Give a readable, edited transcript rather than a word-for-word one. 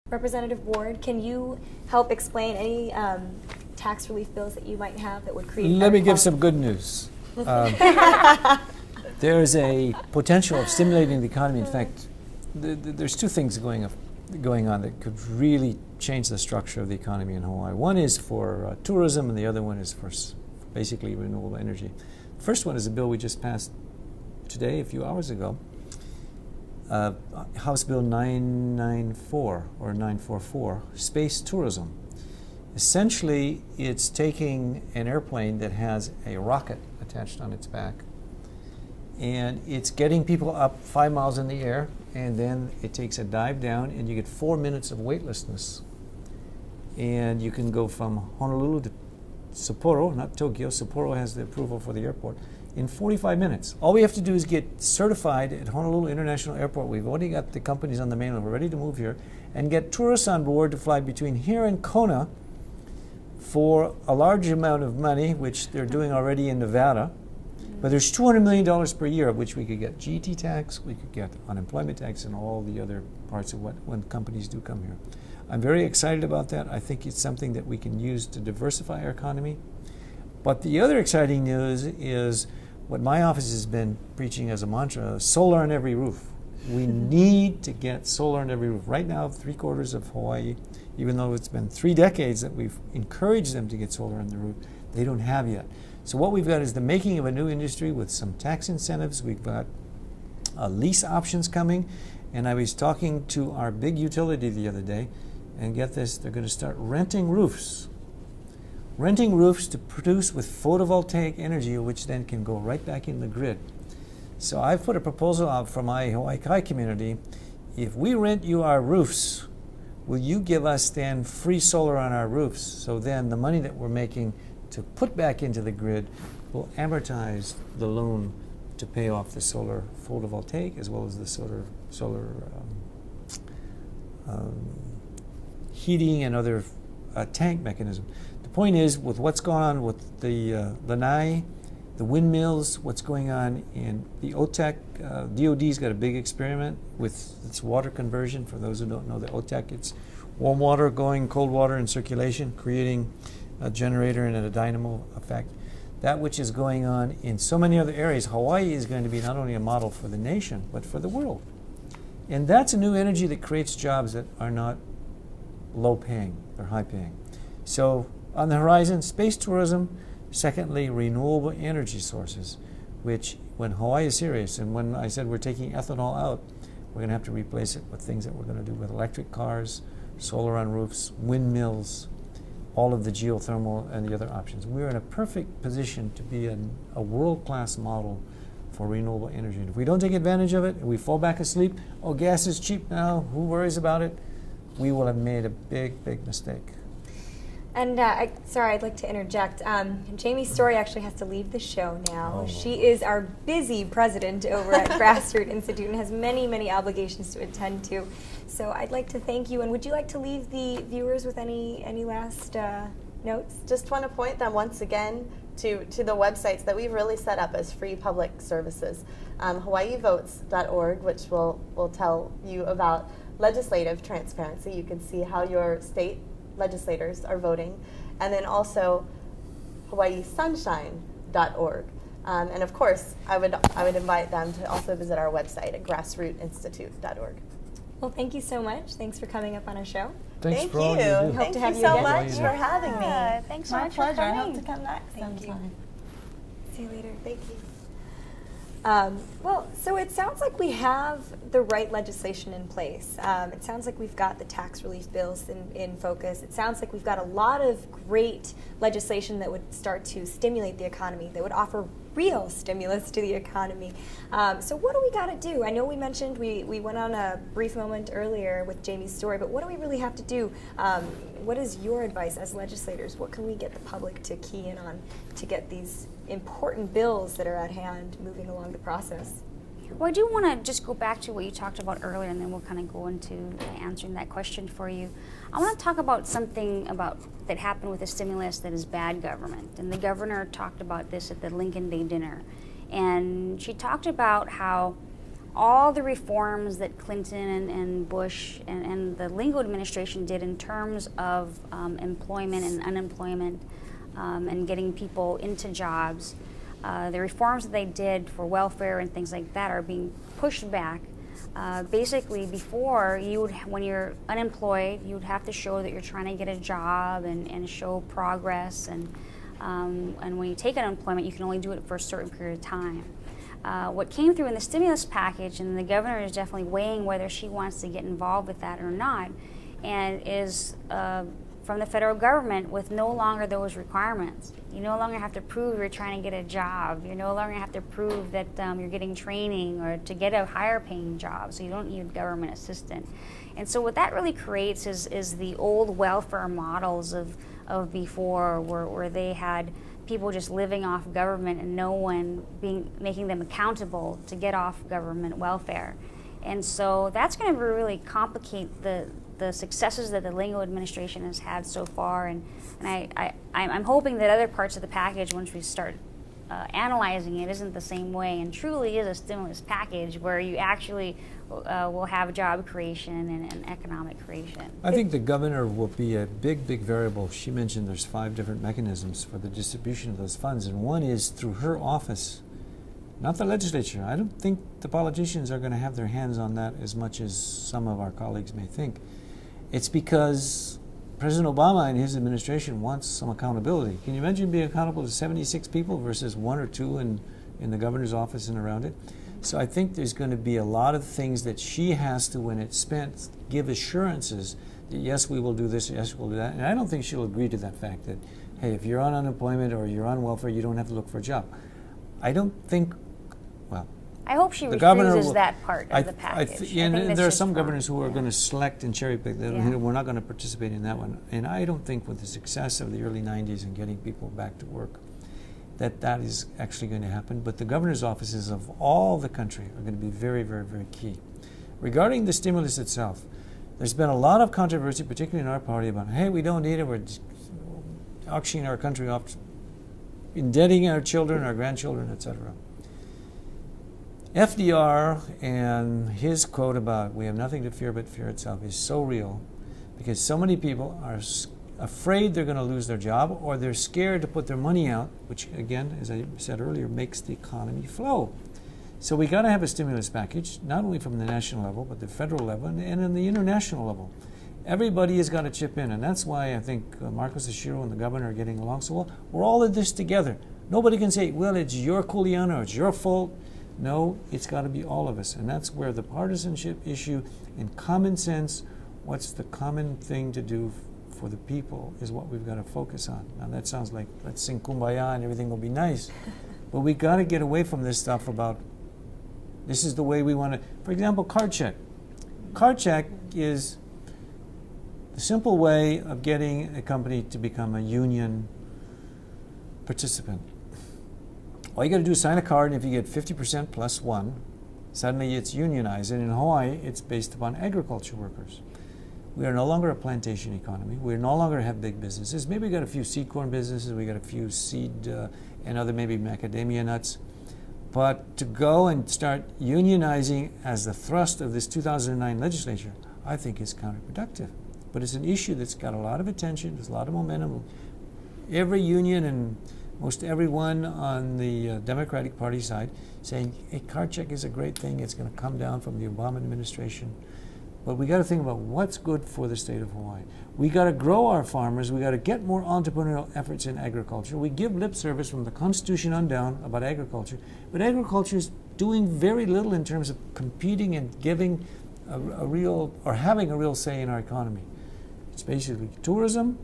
Representative Ward, can you help explain any tax relief bills that you might have that would create? Let me give some good news. There is a potential of stimulating the economy. In fact, there's two things going on that could really change the structure of the economy in Hawaii. One is for tourism, and the other one is for basically renewable energy. The first one is a bill we just passed today, a few hours ago, House Bill 994 or 944, space tourism. Essentially, it's taking an airplane that has a rocket attached on its back, and it's getting people up 5 miles in the air, and then it takes a dive down, and you get 4 minutes of weightlessness. And you can go from Honolulu to Sapporo, not Tokyo. Sapporo has the approval for the airport, in 45 minutes. All we have to do is get certified at Honolulu International Airport. We've already got the companies on the mainland. We're ready to move here, and get tourists on board to fly between here and Kona for a large amount of money, which they're doing already in Nevada. But there's $200 million per year, of which we could get GT tax, we could get unemployment tax, and all the other parts of when companies do come here. I'm very excited about that. I think it's something that we can use to diversify our economy. But the other exciting news is what my office has been preaching as a mantra: solar on every roof. We need to get solar on every roof. Right now, 3/4 of Hawaii, even though it's been 3 decades that we've encouraged them to get solar on the roof, they don't have yet. So what we've got is the making of a new industry with some tax incentives. We've got lease options coming. And I was talking to our big utility the other day, and get this, they're going to start renting roofs. Renting roofs to produce with photovoltaic energy, which then can go right back in the grid. So I've put a proposal out for my Hawaii Kai community. If we rent you our roofs, will you give us then free solar on our roofs? So then the money that we're making to put back into the grid will amortize the loan to pay off the solar photovoltaic as well as the solar heating and other tank mechanism. The point is, with what's going on with the lanai, the windmills, what's going on in the OTEC, DOD's got a big experiment with its water conversion. For those who don't know the OTEC, it's warm water going cold water in circulation, creating a generator and a dynamo effect. That which is going on in so many other areas, Hawaii is going to be not only a model for the nation, but for the world. And that's a new energy that creates jobs that are not low paying, they're high paying. So on the horizon, space tourism. Secondly, renewable energy sources, which when Hawaii is serious, and when I said we're taking ethanol out, we're going to have to replace it with things that we're going to do with electric cars, solar on roofs, windmills, all of the geothermal and the other options. We're in a perfect position to be a world-class model for renewable energy. And if we don't take advantage of it, and we fall back asleep, oh, gas is cheap now, who worries about it? We will have made a big, big mistake. And sorry, I'd like to interject. Jamie Story actually has to leave the show now. Oh. She is our busy president over at Grassroots Institute and has many, many obligations to attend to. So I'd like to thank you. And would you like to leave the viewers with any last notes? Just want to point them once again to the websites that we've really set up as free public services. HawaiiVotes.org, which will tell you about legislative transparency. You can see how your state legislators are voting, and then also HawaiiSunshine.org. And of course, I would invite them to also visit our website at grassrootsinstitute.org. Well, thank you so much. Thanks for coming up on our show. Thanks Thank for all you. you do. Hope to have you so again. much for having Yeah, me. thanks so My much for pleasure. I coming. hope to come next. Thank you. See you later. Thank you. Well, so it sounds like we have the right legislation in place. It sounds like we've got the tax relief bills in focus. It sounds like we've got a lot of great legislation that would start to stimulate the economy, that would offer real stimulus to the economy. So what do we got to do? I know we mentioned, we went on a brief moment earlier with Jamie's story, but what do we really have to do? What is your advice as legislators? What can we get the public to key in on to get these important bills that are at hand moving along the process? Well, I do want to just go back to what you talked about earlier, and then we'll kind of go into answering that question for you. I want to talk about something that happened with the stimulus that is bad government. And the governor talked about this at the Lincoln Day dinner. And she talked about how all the reforms that Clinton and Bush and the Lingo administration did in terms of employment and unemployment and getting people into jobs, the reforms that they did for welfare and things like that are being pushed back. Basically, before, when you're unemployed, you would have to show that you're trying to get a job and show progress. And when you take unemployment, you can only do it for a certain period of time. What came through in the stimulus package, and the governor is definitely weighing whether she wants to get involved with that or not, and is from the federal government with no longer those requirements. You no longer have to prove you're trying to get a job. You no longer have to prove that you're getting training or to get a higher paying job, so you don't need a government assistant. And so what that really creates is the old welfare models of before, where they had people just living off government and no one making them accountable to get off government welfare. And so that's going to really complicate the successes that the Lingo administration has had so far. And I'm hoping that other parts of the package, once we start analyzing it, isn't the same way and truly is a stimulus package where you actually will have job creation and economic creation. I think the governor will be a big variable. She mentioned there's 5 different mechanisms for the distribution of those funds, and one is through her office, not the legislature. I don't think the politicians are going to have their hands on that as much as some of our colleagues may think. It's because President Obama and his administration wants some accountability. Can you imagine being accountable to 76 people versus 1 or 2 in the governor's office and around it? So I think there's going to be a lot of things that she has to, when it's spent, give assurances that yes, we will do this, yes, we'll do that. And I don't think she'll agree to that fact that, hey, if you're on unemployment or you're on welfare, you don't have to look for a job. I don't think, well, I hope she the governor refuses will, that part of the package. And there are some fine. Governors who are going to select and cherry pick. Yeah. We're not going to participate in that one. And I don't think with the success of the early 90s and getting people back to work, that is actually going to happen. But the governor's offices of all the country are going to be very key. Regarding the stimulus itself, there's been a lot of controversy, particularly in our party, about, hey, we don't need it, we're auctioning our country off, indebting our children, our grandchildren, etc. FDR and his quote about we have nothing to fear but fear itself is so real, because so many people are afraid they're going to lose their job, or they're scared to put their money out, which again, as I said earlier, makes the economy flow. So we got to have a stimulus package, not only from the national level, but the federal level and in the international level. Everybody has got to chip in, and that's why I think Marcos Ashiro and the governor are getting along so well. We're all in this together. Nobody can say, well, it's your Kuleana or it's your fault. No, it's got to be all of us, and that's where the partisanship issue and common sense, what's the common thing to do for the people, is what we've got to focus on. Now that sounds like let's sing Kumbaya and everything will be nice, but we got to get away from this stuff about this is the way we want to. For example, card check. Card check is the simple way of getting a company to become a union participant. All you got to do is sign a card, and if you get 50% plus 1, suddenly it's unionized. And in Hawaii, it's based upon agriculture workers. We are no longer a plantation economy. We no longer have big businesses. Maybe we got a few seed corn businesses. We got a few seed and other maybe macadamia nuts. But to go and start unionizing as the thrust of this 2009 legislature, I think is counterproductive. But it's an issue that's got a lot of attention. There's a lot of momentum. Every union and most everyone on the Democratic Party side saying, hey, card check is a great thing. It's going to come down from the Obama administration. But we got to think about what's good for the state of Hawaii. We got to grow our farmers. We got to get more entrepreneurial efforts in agriculture. We give lip service from the Constitution on down about agriculture, but agriculture is doing very little in terms of competing and giving a real, or having a real say in our economy. It's basically tourism,